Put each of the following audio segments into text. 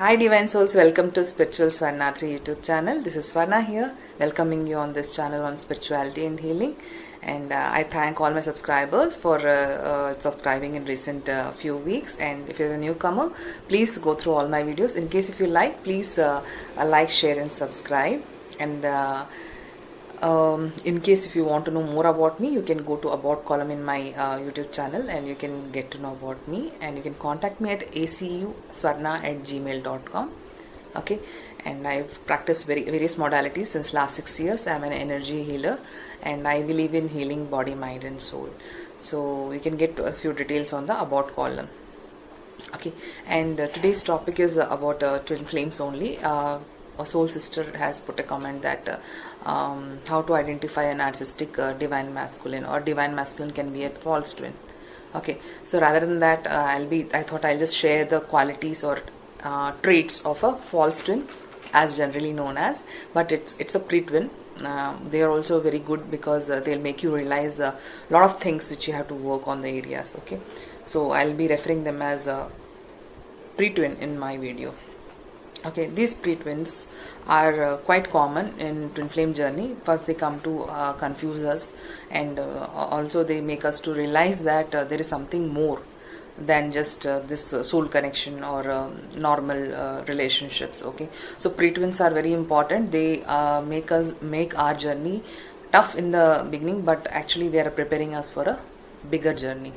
Hi Divine Souls, welcome to Spiritual Swarnatri YouTube channel. This is Swarna here, welcoming you on this channel on spirituality and healing. And I thank all my subscribers for subscribing in recent few weeks. And if you're a newcomer, please go through all my videos. In case if you like, please like, share and subscribe. And in case if you want to know more about me, you can go to about column in my YouTube channel and you can get to know about me, and you can contact me at acuswarna@gmail.com. Okay, and I've practiced various modalities since last 6 years. I'm an energy healer and I believe in healing body, mind and soul. So you can get a few details on the about column. Okay, and today's topic is about twin flames only. A soul sister has put a comment that how to identify a narcissistic divine masculine, or divine masculine can be a false twin. Okay, so rather than that, I thought I'll just share the qualities or traits of a false twin, as generally known as, but it's a pre-twin. They are also very good because they'll make you realize a lot of things which you have to work on the areas. Okay, so I'll be referring them as a pre-twin in my video. Okay, these pre-twins are quite common in twin flame journey. First they come to confuse us, and also they make us to realize that there is something more than just this soul connection or normal relationships. Okay, so pre-twins are very important. They make our journey tough in the beginning, but actually they are preparing us for a bigger journey.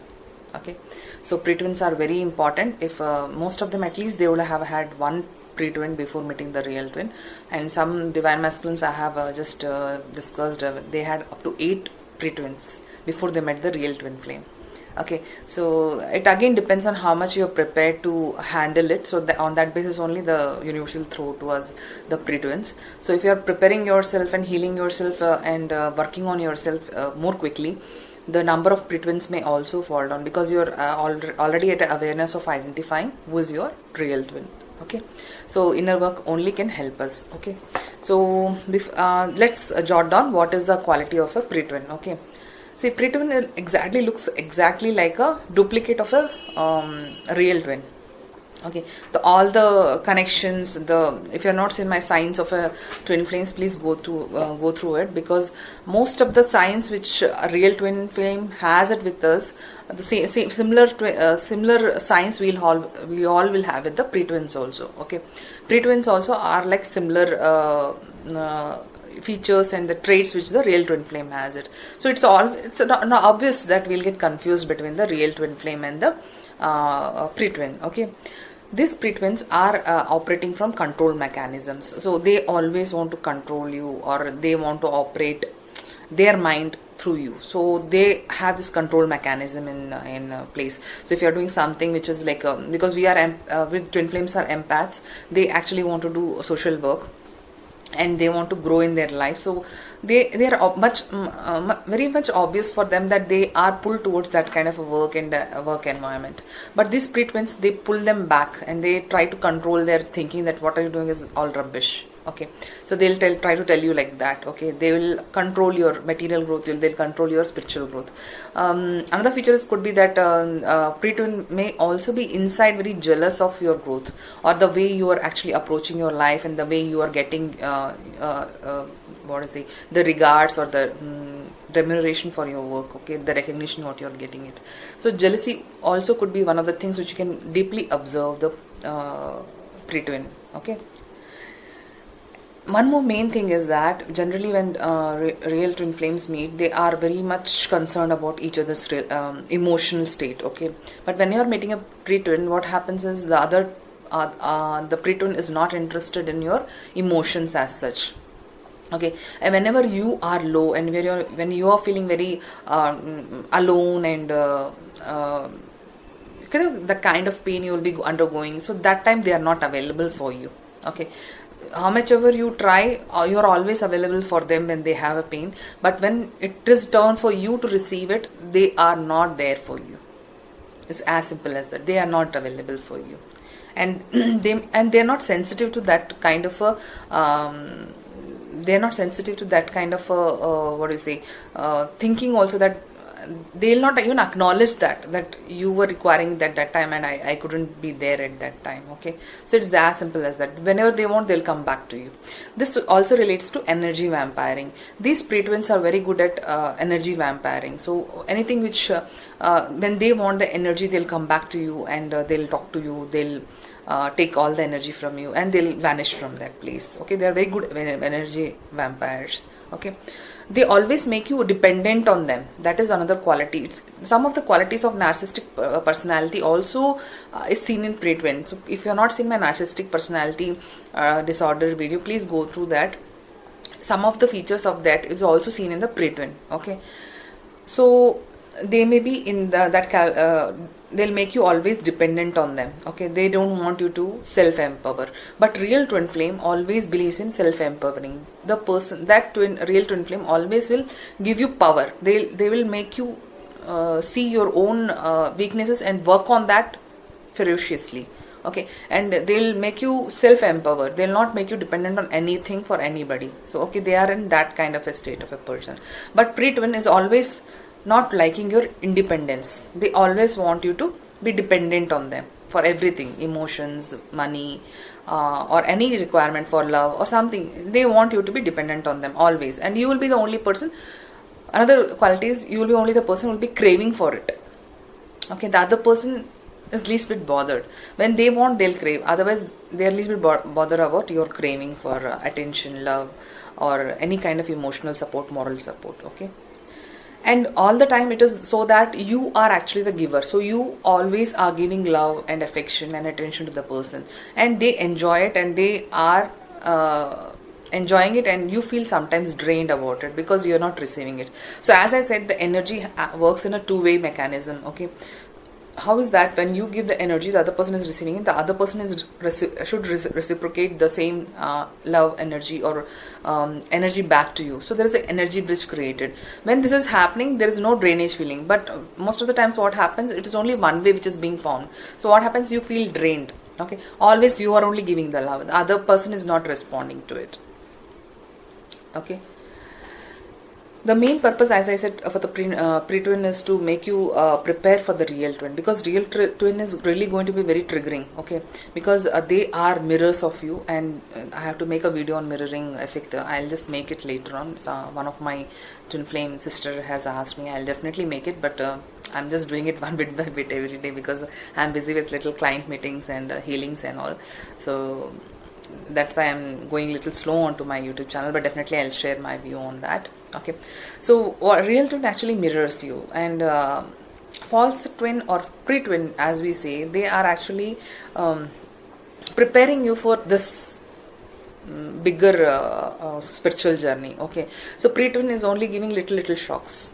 Okay, so pre-twins are very important. If most of them, at least they would have had one pre-twin before meeting the real twin, and some divine masculines I have just discussed, they had up to 8 pre-twins before they met the real twin flame. Okay, so it again depends on how much you're prepared to handle it. So on that basis only the universe will throw to us the pre-twins. So if you're preparing yourself and healing yourself and working on yourself more quickly, the number of pre-twins may also fall down, because you're already at awareness of identifying who is your real twin. Okay, so inner work only can help us. Okay, so let's jot down what is the quality of a pre-twin. Okay, see, pre-twin looks exactly like a duplicate of a real twin. Okay, all the connections, if you're not seen my signs of a twin flames, please go through it, because most of the signs which a real twin flame has it with us, the same similar signs we all will have with the pre-twins also. Okay, pre-twins also are like similar features and the traits which the real twin flame has it. So it's not obvious that we'll get confused between the real twin flame and the pre-twin. Okay, these pre-twins are operating from control mechanisms. So they always want to control you, or they want to operate their mind through you. So they have this control mechanism in place. So if you're doing something which is like because we are with twin flames are empaths, they actually want to do social work and they want to grow in their life. So they are very much obvious for them that they are pulled towards that kind of a work and work environment. But these pre-twins, they pull them back and they try to control their thinking, that what are you doing is all rubbish. Okay, so they'll try to tell you like that. Okay, they will control your material growth, they'll control your spiritual growth. Another feature could be that pre-twin may also be inside very jealous of your growth, or the way you are actually approaching your life and the way you are getting the regards or the remuneration for your work. Okay, the recognition what you are getting it. So jealousy also could be one of the things which you can deeply observe the pre-twin. Okay, one more main thing is that generally when real twin flames meet, they are very much concerned about each other's emotional state. Okay, but when you are meeting a pre-twin, what happens is the pre-twin is not interested in your emotions as such. Okay, and whenever you are low and when you are feeling very alone and the kind of pain you will be undergoing, so that time they are not available for you. Okay, how much ever you try, you are always available for them when they have a pain, but when it is turn for you to receive it, they are not there for you. It's as simple as that. They are not available for you, and they are not sensitive to that kind of a thinking also, that they'll not even acknowledge that you were requiring that time, and I couldn't be there at that time. Okay, so it's as simple as that. Whenever they want, they'll come back to you. This also relates to energy vampiring. These pre-twins are very good at energy vampiring. So anything which when they want the energy, they'll come back to you, and they'll talk to you. They'll take all the energy from you, and they'll vanish from that place. Okay, they are very good energy vampires. Okay, they always make you dependent on them. That is another quality. It's some of the qualities of narcissistic personality also is seen in pre-twin. So if you're not seeing my narcissistic personality disorder video, please go through that. Some of the features of that is also seen in the pre-twin. Okay, so they may be in they'll make you always dependent on them. Okay, they don't want you to self-empower, but real twin flame always believes in self-empowering. The person, that real twin flame always will give you power. They will make you see your own weaknesses and work on that ferociously. Okay, and they'll make you self-empower. They'll not make you dependent on anything for anybody. So okay, they are in that kind of a state of a person. But pre-twin is always not liking your independence. They always want you to be dependent on them for everything, emotions, money, or any requirement for love or something. They want you to be dependent on them always, and you will be the only person. Another quality is you will be only the person who will be craving for it. Okay, the other person is least bit bothered. When they want, they'll crave. Otherwise, they are least bit bothered about your craving for attention, love, or any kind of emotional support, moral support. Okay. And all the time it is so that you are actually the giver. So you always are giving love and affection and attention to the person, and they enjoy it, and they are enjoying it, and you feel sometimes drained about it because you're not receiving it. So as I said, the energy works in a two-way mechanism. Okay, how is that? When you give the energy, the other person is receiving it. The other person is should reciprocate the same love, energy, or energy back to you. So there is an energy bridge created. When this is happening, there is no drainage feeling. But most of the times, what happens? It is only one way which is being found. So what happens? You feel drained. Okay, always you are only giving the love. The other person is not responding to it. Okay. The main purpose, as I said, for the pre-twin is to make you prepare for the real twin, because real twin is really going to be very triggering. Okay, because they are mirrors of you, and I have to make a video on mirroring effect. I'll just make it later on. One of my twin flame sister has asked me. I'll definitely make it, but I'm just doing it one bit by bit every day because I'm busy with little client meetings and healings and all. So that's why I'm going a little slow onto my YouTube channel, but definitely I'll share my view on that. Okay, so real twin actually mirrors you, and false twin or pre-twin, as we say, they are actually preparing you for this bigger spiritual journey. Okay, so pre-twin is only giving little shocks,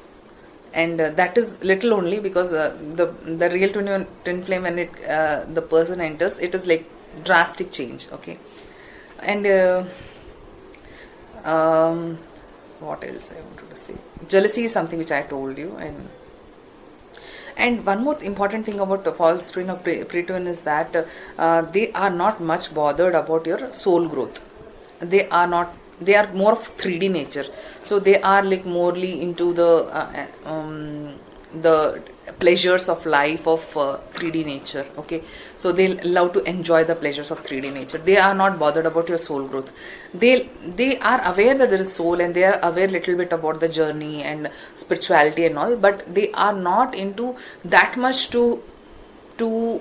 and that is little only because the real twin flame, when it the person enters, it is like drastic change. Okay, and what else I wanted to say? Jealousy is something which I told you, and one more important thing about the false twin or pre-twin is that they are not much bothered about your soul growth. They are more of 3D nature. So they are like morely into the pleasures of life of 3D nature. Okay, so they love to enjoy the pleasures of 3D nature. They are not bothered about your soul growth. They are aware that there is soul, and they are aware little bit about the journey and spirituality and all, but they are not into that much to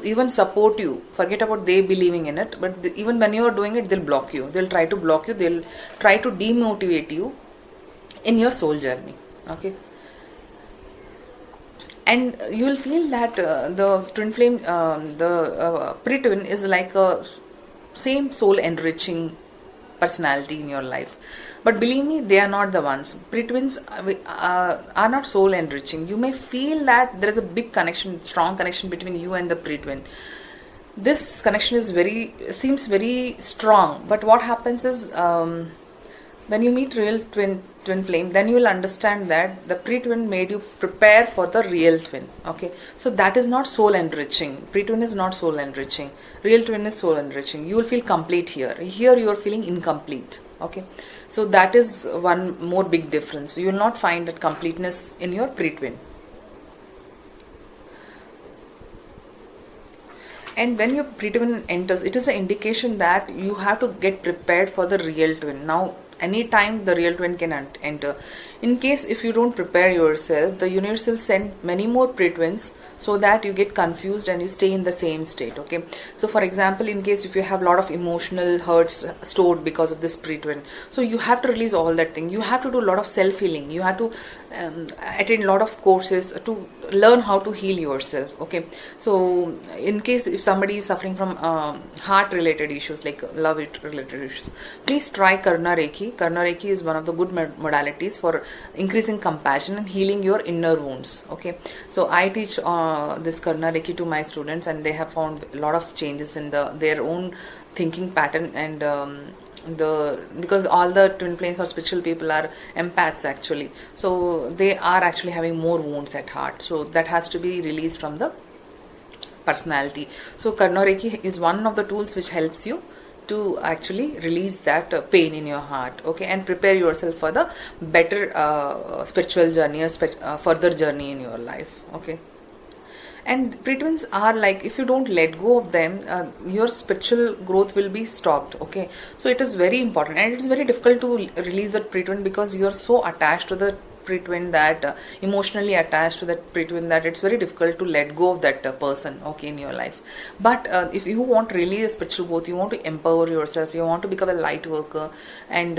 even support you. Forget about they believing in it, but even when you are doing it, they'll block you. They'll try to block you. They'll try to demotivate you in your soul journey. Okay, and you will feel that the twin flame, the pre-twin is like a same soul enriching personality in your life. But believe me, they are not the ones. Pre-twins are not soul enriching. You may feel that there is a big connection, strong connection between you and the pre-twin. This connection is seems very strong. But what happens is when you meet real twin flame, then you will understand that the pre-twin made you prepare for the real twin. Okay, so that is not soul enriching. Pre-twin is not soul enriching. Real twin is soul enriching. You will feel complete here. Here you are feeling incomplete. Okay, so that is one more big difference. You will not find that completeness in your pre-twin. And when your pre-twin enters, it is an indication that you have to get prepared for the real twin. Now, anytime the real twin can enter. In case if you don't prepare yourself, the universe will send many more pre-twins so that you get confused and you stay in the same state. Okay, so for example, in case if you have a lot of emotional hurts stored because of this pre-twin, so you have to release all that thing. You have to do a lot of self-healing. You have to attend a lot of courses to learn how to heal yourself. Okay, so in case if somebody is suffering from heart related issues, like love related issues, please try Karna Reiki. Karna Reiki is one of the good modalities for increasing compassion and healing your inner wounds. Okay, so I teach this Karna Reiki to my students, and they have found a lot of changes in their own thinking pattern, and because all the twin flames or spiritual people are empaths actually, so they are actually having more wounds at heart, so that has to be released from the personality. So Karna Reiki is one of the tools which helps you to actually release that pain in your heart. Okay, and prepare yourself for the better spiritual journey or further journey in your life. Okay, and pre-twins are like, if you don't let go of them, your spiritual growth will be stopped. Okay, so it is very important, and it's very difficult to release that pre-twin because you are so attached to the pre-twin, that emotionally attached to that pre-twin, that it's very difficult to let go of that person, okay, in your life. But if you want really a spiritual growth, you want to empower yourself, you want to become a light worker, and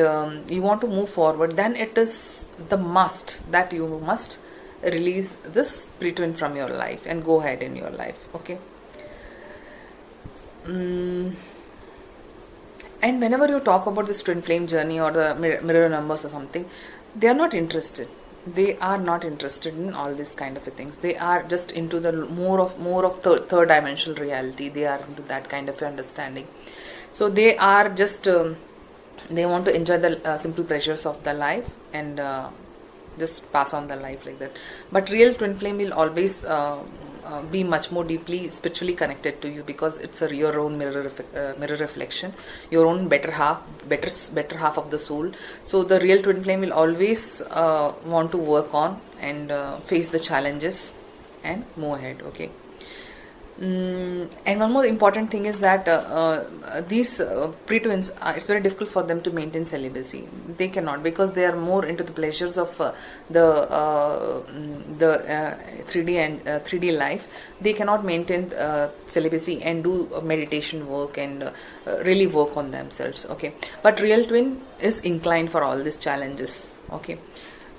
you want to move forward, then it is the must that you must release this pre-twin from your life and go ahead in your life. Okay, and whenever you talk about this twin flame journey or the mirror numbers or something, they are not interested. They are not interested in all these kind of things. They are just into the more of third dimensional reality. They are into that kind of understanding. So they are just they want to enjoy the simple pleasures of the life, and just pass on the life like that. But real twin flame will always be much more deeply spiritually connected to you, because it's your own mirror reflection, your own better half of the soul. So the real twin flame will always want to work on and face the challenges and move ahead. Okay. And one more important thing is that these pre-twins, it's very difficult for them to maintain celibacy. They cannot, because they are more into the pleasures of the 3D and 3D life. They cannot maintain celibacy and do meditation work and really work on themselves. Okay, but real twin is inclined for all these challenges. Okay,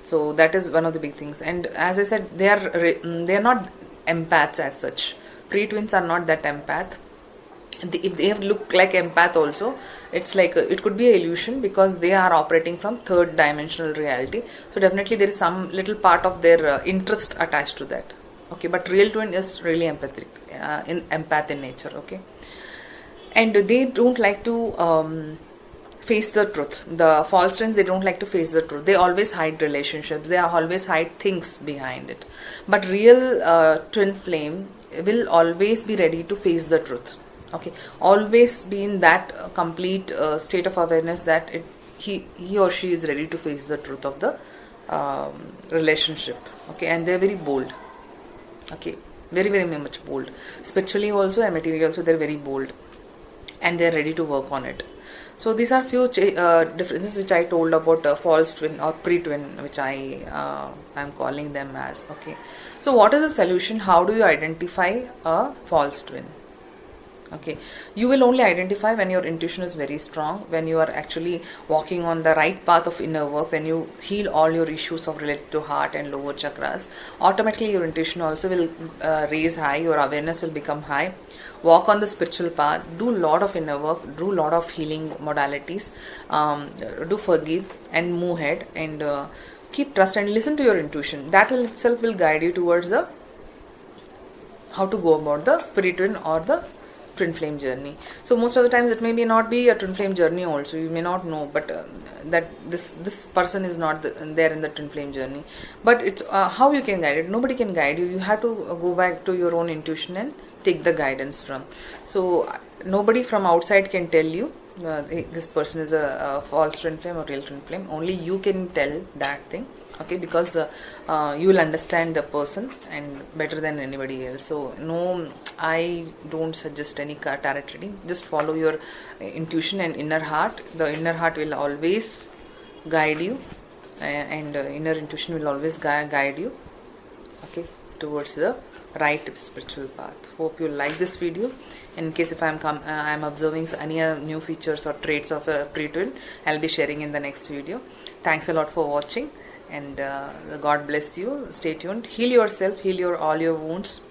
so that is one of the big things. And as I said, they are not empaths as such. Pre-twins are not that empath. If they have look like empath also, it's like it could be an illusion, because they are operating from third dimensional reality. So definitely there is some little part of their interest attached to that. Okay, but real twin is really empathic, empath in nature. Okay, and they don't like to face the truth. The false twins, they don't like to face the truth. They always hide relationships. They always hide things behind it. But real twin flame will always be ready to face the truth. Okay, always be in that complete state of awareness that he or she is ready to face the truth of the relationship. Okay, and they're very bold. Okay, very much bold, spiritually also and materially also. They're very bold, and they're ready to work on it. So these are few differences which I told about false twin or pre-twin, which I am calling them as. Okay, so what is the solution? How do you identify a false twin? Okay, you will only identify when your intuition is very strong, when you are actually walking on the right path of inner work, when you heal all your issues of related to heart and lower chakras. Automatically your intuition also will raise high, your awareness will become high. Walk on the spiritual path, do a lot of inner work, do a lot of healing modalities, do forgive and move ahead, and keep trust and listen to your intuition. That will itself will guide you towards the how to go about the pre-twin or the twin flame journey. So most of the times it may not be a twin flame journey also, you may not know, but that this person is not there in the twin flame journey. But it's how you can guide it. Nobody can guide you. You have to go back to your own intuition and take the guidance from. So nobody from outside can tell you this person is a false twin flame or real twin flame. Only you can tell that thing. okay, because you will understand the person and better than anybody else. So no, I don't suggest any tarot reading. Just follow your intuition and inner heart. The inner heart will always guide you, and inner intuition will always guide you, okay, towards the right spiritual path. Hope you like this video. In case if I'm observing any new features or traits of a pre-twin, I'll be sharing in the next video. Thanks a lot for watching, and God bless you. Stay tuned. Heal yourself, heal all your wounds,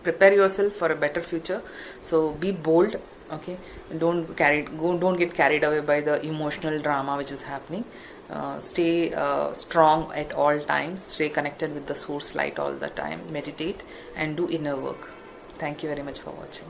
prepare yourself for a better future. So be bold, okay, don't get carried away by the emotional drama which is happening. Stay strong at all times, stay connected with the source light all the time, meditate and do inner work. Thank you very much for watching.